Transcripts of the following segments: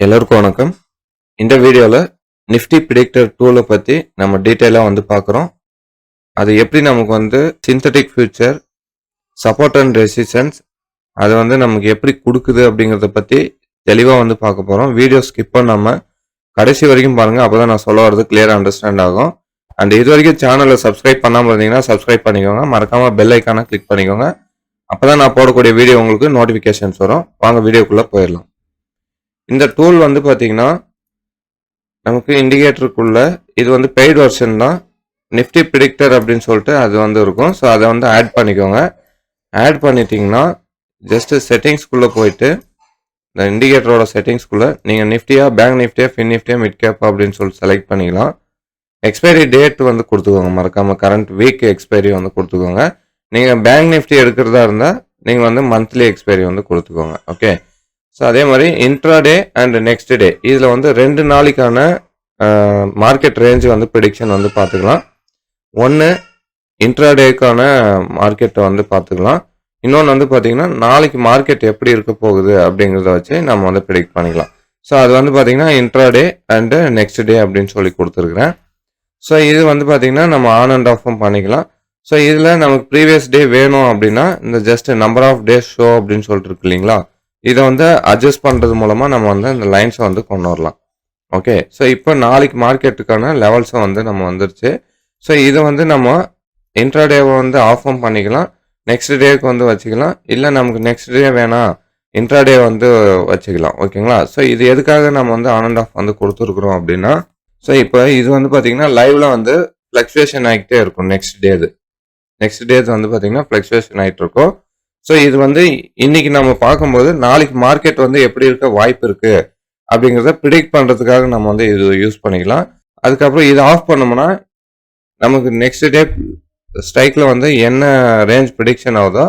எல்லாருக்கும் வணக்கம். இந்த வீடியோவில் நிஃப்டி ப்ரிடிக்டர் டூலை பற்றி நம்ம டீட்டெயிலாக வந்து பார்க்குறோம். அது எப்படி நமக்கு வந்து synthetic future support and resistance அது வந்து நமக்கு எப்படி கொடுக்குது அப்படிங்கிறத பற்றி தெளிவாக வந்து பார்க்க போகிறோம். வீடியோ ஸ்கிப் பண்ணாமல் கடைசி வரைக்கும் பாருங்கள், அப்போ தான் நான் சொல்ல வரது கிளியராக அண்டர்ஸ்டாண்ட் ஆகும். அண்ட் இது வரைக்கும் சேனலை சப்ஸ்கிரைப் பண்ணாமல் இருந்தீங்கன்னா சப்ஸ்கிரைப் பண்ணிக்கோங்க. மறக்காமல் பெல் ஐக்கானை கிளிக் பண்ணிக்கோங்க. அப்போ தான் நான் போடக்கூடிய வீடியோ உங்களுக்கு நோட்டிஃபிகேஷன்ஸ் வரும். வாங்க வீடியோக்குள்ளே போயிடலாம். இந்த டூல் வந்து பார்த்தீங்கன்னா நமக்கு இண்டிகேட்டருக்குள்ள இது வந்து பெய்டு வெர்ஷன் தான். நிஃப்டி ப்ரிடிக்டர் அப்படின்னு சொல்லிட்டு அது வந்து இருக்கும். ஸோ அதை வந்து ஆட் பண்ணிக்கோங்க. ஆட் பண்ணிட்டீங்கன்னா ஜஸ்ட் செட்டிங்ஸ்குள்ளே போயிட்டு இந்த இண்டிகேட்டரோட செட்டிங்ஸ்குள்ளே நீங்கள் நிஃப்டியா, பேங்க் நிஃப்டியா, ஃபின் நிஃப்டியா, மிட் கேப் அப்படின்னு சொல்லிட்டு செலக்ட் பண்ணிக்கலாம். எக்ஸ்பைரி டேட் வந்து கொடுத்துக்கோங்க. மறக்காமல் கரண்ட் வீக் எக்ஸ்பைரி வந்து கொடுத்துக்கோங்க. நீங்கள் பேங்க் நிஃப்டி எடுக்கிறதா இருந்தால் நீங்கள் வந்து மந்த்லி எக்ஸ்பைரி வந்து கொடுத்துக்கோங்க. ஓகே. ஸோ அதே மாதிரி இன்ட்ராடே அண்ட் நெக்ஸ்ட் டே இதில் வந்து 2 நாளைக்கான மார்க்கெட் ரேஞ்ச் வந்து ப்ரிடிக்ஷன் வந்து பார்த்துக்கலாம். ஒன்று இன்ட்ராடேக்கான மார்க்கெட்டை வந்து பார்த்துக்கலாம். இன்னொன்று வந்து பார்த்தீங்கன்னா நாளைக்கு மார்க்கெட் எப்படி இருக்க போகுது அப்படிங்கிறத வச்சு நம்ம வந்து ப்ரிடிக்ட் பண்ணிக்கலாம். ஸோ அது வந்து பார்த்தீங்கன்னா இன்ட்ராடே அண்டு நெக்ஸ்ட் டே அப்படின்னு சொல்லி கொடுத்துருக்குறேன். ஸோ இது வந்து பார்த்தீங்கன்னா நம்ம ஆன் அண்ட் ஆஃபும் பண்ணிக்கலாம். ஸோ இதில் நமக்கு ப்ரீவியஸ் டே வேணும் அப்படின்னா இந்த just number of days show அப்படின்னு சொல்லிட்டு இருக்கு இல்லைங்களா, இதை வந்து அட்ஜஸ்ட் பண்ணுறது மூலமாக நம்ம வந்து இந்த லைன்ஸை வந்து கொண்டு வரலாம். ஓகே. ஸோ இப்போ நாளைக்கு மார்க்கெட்டுக்கான லெவல்ஸும் வந்து நம்ம வந்துருச்சு. ஸோ இதை வந்து நம்ம இன்ட்ராடேவை வந்து ஆஃபும் பண்ணிக்கலாம், நெக்ஸ்ட் டேக்கு வந்து வச்சுக்கலாம். இல்லை நமக்கு நெக்ஸ்ட் டே வேணாம், இன்ட்ராடே வந்து வச்சுக்கலாம். ஓகேங்களா. ஸோ இது எதுக்காக நம்ம வந்து ஆன் அண்ட் ஆஃப் வந்து கொடுத்துருக்குறோம் அப்படின்னா, ஸோ இப்போ இது வந்து பார்த்தீங்கன்னா லைவ்ல வந்து ஃப்ளக்சுவேஷன் ஆகிட்டே இருக்கும். நெக்ஸ்ட் டே வந்து பார்த்தீங்கன்னா ஃப்ளக்சுவேஷன் ஆகிட்டு இருக்கும். ஸோ இது வந்து இன்னைக்கு நம்ம பார்க்கும்போது நாளைக்கு மார்க்கெட் வந்து எப்படி இருக்க வாய்ப்பு இருக்கு அப்படிங்கிறத ப்ரிடிக்ட் பண்ணுறதுக்காக நம்ம வந்து இது யூஸ் பண்ணிக்கலாம். அதுக்கப்புறம் இது ஆஃப் பண்ணோம்னா நமக்கு நெக்ஸ்ட் டே ஸ்ட்ரைக்கில் வந்து என்ன ரேஞ்ச் ப்ரிடிக்ஷன் ஆகுதோ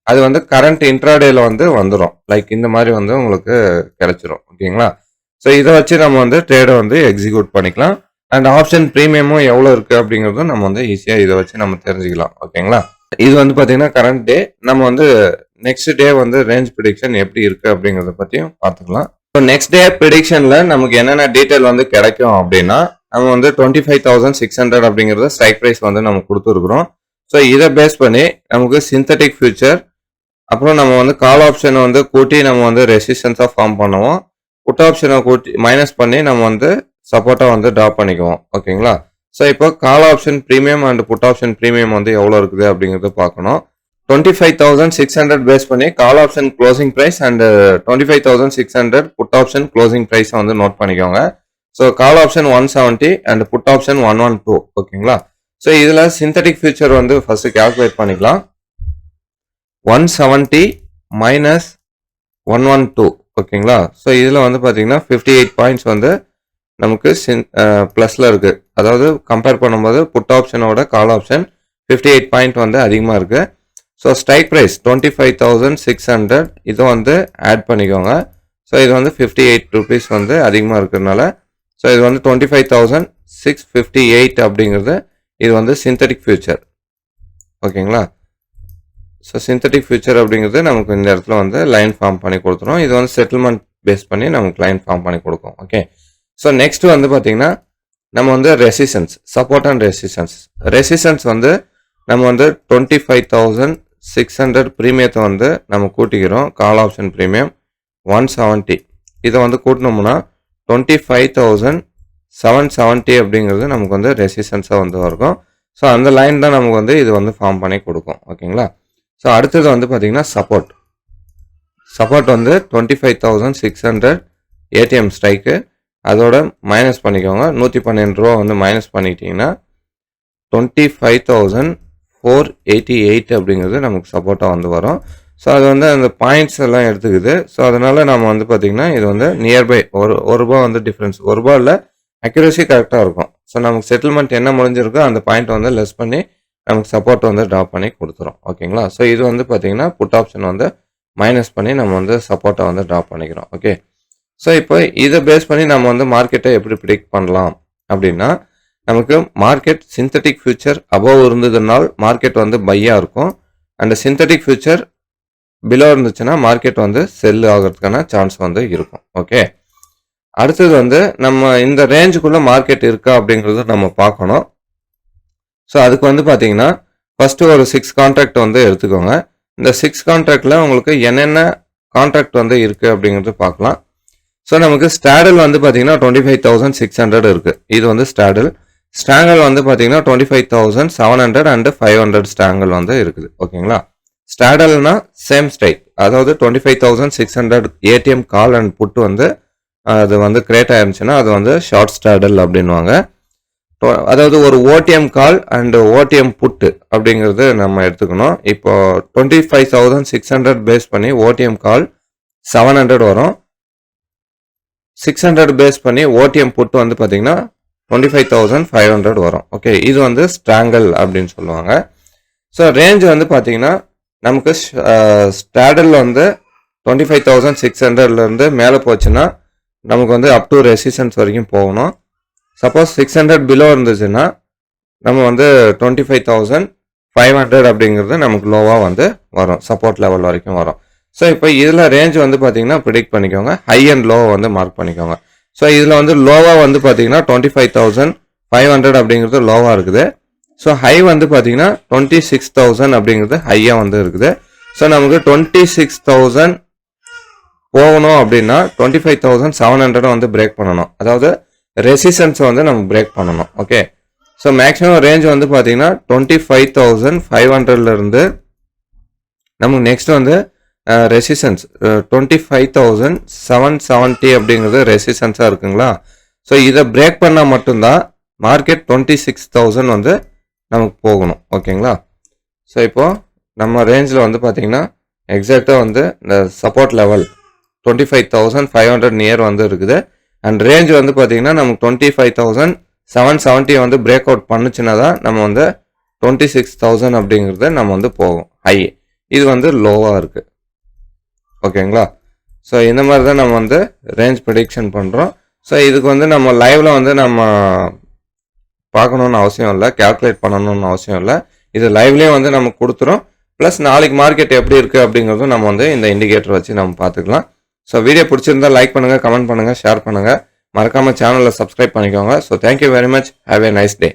அது வந்து கரண்ட் இன்ட்ராடேல வந்து வந்துடும். லைக் இந்த மாதிரி வந்து உங்களுக்கு கிடைச்சிரும். ஓகேங்களா. ஸோ இதை வச்சு நம்ம வந்து ட்ரேடை வந்து எக்ஸிக்யூட் பண்ணிக்கலாம். அண்ட் ஆப்ஷன் ப்ரீமியமும் எவ்வளோ இருக்குது அப்படிங்கிறதும் நம்ம வந்து ஈஸியாக இதை வச்சு நம்ம தெரிஞ்சுக்கலாம். ஓகேங்களா. இது வந்து பார்த்தீங்கன்னா கரண்ட் டே. நம்ம வந்து நெக்ஸ்ட் டே வந்து ரேஞ்ச் ப்ரிடிக்ஷன் எப்படி இருக்கு அப்படிங்கிறத பற்றியும் பார்த்துக்கலாம். ஸோ நெக்ஸ்ட் டே ப்ரிடிக்ஷனில் நமக்கு என்னென்ன டீட்டெயில் வந்து கிடைக்கும் அப்படின்னா, நம்ம வந்து 25,600 அப்படிங்கிறத ஸ்ட்ரைக் ப்ரைஸ் வந்து நம்ம கொடுத்துருக்குறோம். ஸோ இதை பேஸ் பண்ணி நமக்கு சிந்தட்டிக் ஃபியூச்சர், அப்புறம் நம்ம வந்து கால் ஆப்ஷனை வந்து கூட்டி நம்ம வந்து ரெசிஸ்டன்ஸாக ஃபார்ம் பண்ணுவோம். புட் ஆப்ஷனை கூட்டி மைனஸ் பண்ணி நம்ம வந்து சப்போர்ட்டாக வந்து ட்ராப் பண்ணிக்குவோம். ஓகேங்களா. ஸோ இப்போ call option premium and put option premium வந்து எவ்வளோ இருக்குது அப்படிங்கிறத பார்க்கணும். 25,600 பேஸ் பண்ணி call option closing price and 25,600 put option closing ப்ரைஸை வந்து நோட் பண்ணிக்கோங்க. So call option 170 and put option 112. ஓகேங்களா. ஸோ இதில் சிந்தட்டிக் ஃபியூச்சர் வந்து ஃபர்ஸ்ட் கால்குலேட் பண்ணிக்கலாம். 170 மைனஸ் 112. ஓகேங்களா. ஸோ இதில் வந்து பார்த்தீங்கன்னா 58 பாயிண்ட்ஸ் வந்து நமக்கு ப்ளஸில் இருக்குது. அதாவது கம்பேர் பண்ணும்போது புட் ஆப்ஷனோட கால் ஆப்ஷன் 58 பாயிண்ட் வந்து அதிகமாக இருக்குது. ஸோ ஸ்ட்ரைக் ப்ரைஸ் 25,600 இதை வந்து ஆட் பண்ணிக்கோங்க. ஸோ இது வந்து 58 ருபீஸ் வந்து அதிகமாக இருக்கிறதுனால ஸோ இது வந்து 25,658 அப்படிங்கிறது இது வந்து சிந்தட்டிக் ஃபியூச்சர். ஓகேங்களா. ஸோ சிந்தட்டிக் ஃபியூச்சர் அப்படிங்கிறது நமக்கு இந்த இடத்துல வந்து லைன் ஃபார்ம் பண்ணி கொடுத்துரும். இது வந்து செட்டில்மெண்ட் பேஸ் பண்ணி நமக்கு லைன் ஃபார்ம் பண்ணி கொடுக்கும். ஓகே. ஸோ நெக்ஸ்ட் வந்து பார்த்தீங்கன்னா நம்ம வந்து ரெசிஸ்டன்ஸ், சப்போர்ட் அண்ட் ரெசிஸ்டன்ஸ் வந்து நம்ம வந்து 25,600 ப்ரீமியத்தை வந்து நம்ம கூட்டிக்கிறோம். கால் ஆப்ஷன் ப்ரீமியம் 170 இதை வந்து கூட்டினோம்னா 25,770 அப்படிங்கிறது நமக்கு வந்து ரெசிஸ்டன்ஸாக வந்து இருக்கும். ஸோ அந்த லைன் தான் நமக்கு வந்து இது வந்து ஃபார்ம் பண்ணி கொடுக்கும். ஓகேங்களா. ஸோ அடுத்தது வந்து பார்த்தீங்கன்னா சப்போர்ட் வந்து 25,600 ஏடிஎம் ஸ்ட்ரைக்கு அதோட மைனஸ் பண்ணிக்கோங்க. 112 ரூபா வந்து மைனஸ் பண்ணிட்டீங்கன்னா 25,488 அப்படிங்கிறது நமக்கு சப்போர்ட்டாக வந்து வரும். ஸோ அது வந்து அந்த பாயிண்ட்ஸ் எல்லாம் எடுத்துக்குது. ஸோ அதனால நம்ம வந்து பார்த்தீங்கன்னா இது வந்து நியர்பை ஒரு ரூபா வந்து டிஃப்ரென்ஸ், ஒரு ரூபா இல்லை, அக்யூரசி கரெக்டாக இருக்கும். ஸோ நமக்கு செட்டில்மெண்ட் என்ன முடிஞ்சிருக்கோ அந்த பாயிண்ட் வந்து லெஸ் பண்ணி நமக்கு சப்போர்ட் வந்து ட்ராப் பண்ணி கொடுத்துரும். ஓகேங்களா. ஸோ இது வந்து பார்த்தீங்கன்னா புட் ஆப்ஷன் வந்து மைனஸ் பண்ணி நம்ம வந்து சப்போர்ட்டை வந்து ட்ராப் பண்ணிக்கிறோம். ஓகே. ஸோ இப்போ இதை பேஸ் பண்ணி நம்ம வந்து மார்க்கெட்டை எப்படி ப்ரிடிக்ட் பண்ணலாம் அப்படின்னா, நமக்கு மார்க்கெட் சிந்தட்டிக் ஃபியூச்சர் அபவ் இருந்ததுனால் மார்க்கெட் வந்து பையாக இருக்கும். அண்ட் சிந்தட்டிக் ஃபியூச்சர் பிலோ இருந்துச்சுன்னா மார்க்கெட் வந்து செல் ஆகிறதுக்கான சான்ஸ் வந்து இருக்கும். ஓகே. அடுத்தது வந்து நம்ம இந்த ரேஞ்சுக்குள்ள மார்க்கெட் இருக்கா அப்படிங்கறத நம்ம பார்க்கணும். ஸோ அதுக்கு வந்து பார்த்தீங்கன்னா ஃபர்ஸ்ட் ஒரு 6 கான்ட்ராக்ட் வந்து எடுத்துக்கோங்க. இந்த 6 கான்ட்ராக்ட்ல உங்களுக்கு என்னென்ன கான்ட்ராக்ட் வந்து இருக்கு அப்படிங்கறது பார்க்கலாம். ஸோ நமக்கு ஸ்டாடல் வந்து பார்த்தீங்கன்னா 25,600 இருக்கு. இது வந்து ஸ்டாடல். ஸ்டாங்கல் வந்து பார்த்தீங்கன்னா 25,700 அண்ட் 500 ஸ்டாங்கல் வந்து இருக்குது. ஓகேங்களா? ஸ்டாடல்னா சேம் ஸ்ட்ரைக், அதாவது 25,600 ஏடிஎம் கால் அண்ட் புட் வந்து அது வந்து கிரியேட் ஆயிருந்துச்சுன்னா அது வந்து ஷார்ட் ஸ்டாடல் அப்படின்வாங்க. அதாவது ஒரு OTM call and OTM put அப்படிங்கிறது நம்ம எடுத்துக்கணும். இப்போ 25,600 பேஸ் பண்ணி ஓடிஎம் கால் 700 வரும். 600 பேஸ் பண்ணி ஓடிஎம் புட் வந்து பார்த்தீங்கன்னா 25,500 வரும். ஓகே, இது வந்து ஸ்ட்ராங்கல் அப்படின்னு சொல்லுவாங்க. ஸோ ரேஞ்ச் வந்து பார்த்தீங்கன்னா நமக்கு ஸ்டாடல் வந்து 25,600லேருந்து மேலே போச்சுன்னா நமக்கு வந்து அப் டு ரெசிஸ்டன்ஸ் வரைக்கும் போகணும். சப்போஸ் 600 பிலோ இருந்துச்சுன்னா நம்ம வந்து 25,500 அப்படிங்கிறது நமக்கு லோவாக வந்து வரும், சப்போர்ட் லெவல் வரைக்கும் வரும். ஸோ இப்போ இதில் ரேஞ்ச் வந்து பார்த்தீங்கன்னா ப்ரிடிக்ட் பண்ணிக்கோங்க, ஹை அண்ட் லோ வந்து மார்க் பண்ணிக்கோங்க. ஸோ இதில் வந்து லோவாக வந்து பார்த்தீங்கன்னா 25,500 அப்படிங்கிறது லோவாக இருக்குது. ஸோ ஹை வந்து பார்த்தீங்கன்னா 26,000 அப்படிங்கிறது ஹையாக வந்து இருக்குது. ஸோ நமக்கு 26,000 போகணும் அப்படின்னா 25,700 வந்து பிரேக் பண்ணணும், அதாவது ரெசிஸ்டன்ஸ் வந்து நம்ம பிரேக் பண்ணணும். ஓகே, ஸோ மேக்ஸிமம் ரேஞ்ச் வந்து பார்த்தீங்கன்னா 25,500லேருந்து நமக்கு நெக்ஸ்ட் வந்து ரெசிஸ்டன்ஸ் 25,770 அப்படிங்கிறது ரெசிஸ்டன்ஸாக இருக்குங்களா. ஸோ இதை பிரேக் பண்ணால் மட்டும்தான் மார்க்கெட் 26,000 வந்து நமக்கு போகணும். ஓகேங்களா? ஸோ இப்போ நம்ம ரேஞ்சில் வந்து பார்த்தீங்கன்னா எக்ஸாக்டாக வந்து இந்த சப்போர்ட் லெவல் 25,500 நியர் வந்து இருக்குது. அண்ட் ரேஞ்ச் வந்து பார்த்தீங்கன்னா நமக்கு 25,770 வந்து பிரேக் அவுட் பண்ணுச்சுன்னா தான் நம்ம வந்து 26,000 அப்படிங்கிறது நம்ம வந்து போகும் ஹை. இது வந்து லோவாக இருக்குது. ஓகேங்களா? ஸோ இந்த மாதிரி தான் நம்ம வந்து ரேஞ்ச் ப்ரெடிக்ஷன் பண்ணுறோம். ஸோ இதுக்கு வந்து நம்ம லைவ்ல வந்து நம்ம பார்க்கணுன்னு அவசியம் இல்லை, கேல்குலேட் பண்ணணும்னு அவசியம் இல்லை. இது லைவ்லேயே வந்து நம்ம கொடுத்துரும். ப்ளஸ் நாளைக்கு மார்க்கெட் எப்படி இருக்குது அப்படிங்கிறதும் நம்ம வந்து இந்த இண்டிகேட்டர் வச்சு நம்ம பார்த்துக்கலாம். ஸோ வீடியோ பிடிச்சிருந்தா லைக் பண்ணுங்கள், கமெண்ட் பண்ணுங்கள், ஷேர் பண்ணுங்கள், மறக்காமல் சேனலில் சப்ஸ்கிரைப் பண்ணிக்கோங்க. So thank you very much. Have a nice day.